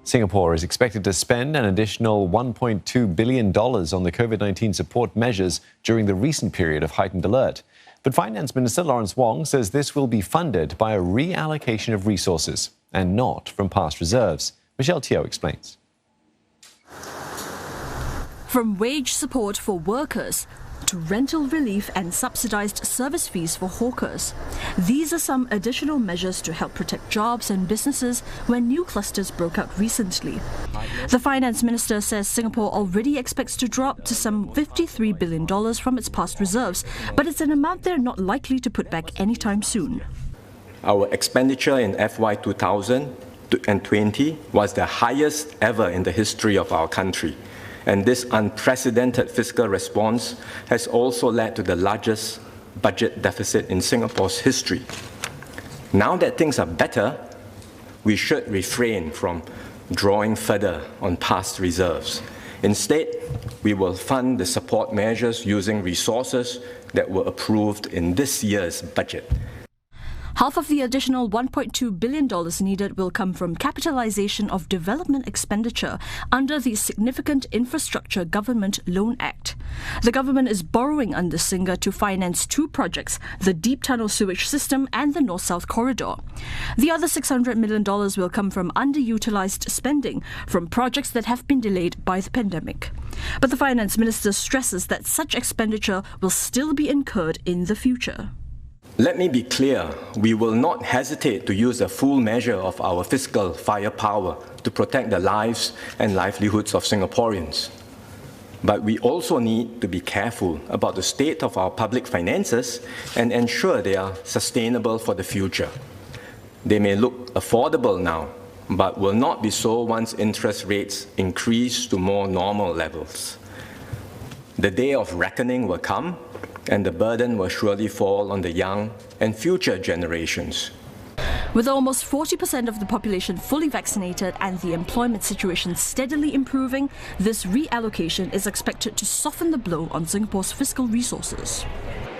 Singapore is expected to spend an additional $1.2 billion on the COVID-19 support measures during the recent period of heightened alert. But Finance Minister Lawrence Wong says this will be funded by a reallocation of resources and not from past reserves. Michelle Teo explains. From wage support for workers to rental relief and subsidised service fees for hawkers. These are some additional measures to help protect jobs and businesses when new clusters broke out recently. The Finance Minister says Singapore already expects to drop to some $53 billion from its past reserves, but it's an amount they're not likely to put back anytime soon. Our expenditure in FY 2020 was the highest ever in the history of our country. And this unprecedented fiscal response has also led to the largest budget deficit in Singapore's history. Now that things are better, we should refrain from drawing further on past reserves. Instead, we will fund the support measures using resources that were approved in this year's budget. Half of the additional $1.2 billion needed will come from capitalisation of development expenditure under the Significant Infrastructure Government Loan Act. The government is borrowing under SINGA to finance two projects, the Deep Tunnel Sewage System and the North-South Corridor. The other $600 million will come from underutilised spending from projects that have been delayed by the pandemic. But the Finance Minister stresses that such expenditure will still be incurred in the future. Let me be clear, we will not hesitate to use the full measure of our fiscal firepower to protect the lives and livelihoods of Singaporeans. But we also need to be careful about the state of our public finances and ensure they are sustainable for the future. They may look affordable now, but will not be so once interest rates increase to more normal levels. The day of reckoning will come, and the burden will surely fall on the young and future generations. With almost 40% of the population fully vaccinated and the employment situation steadily improving, this reallocation is expected to soften the blow on Singapore's fiscal resources.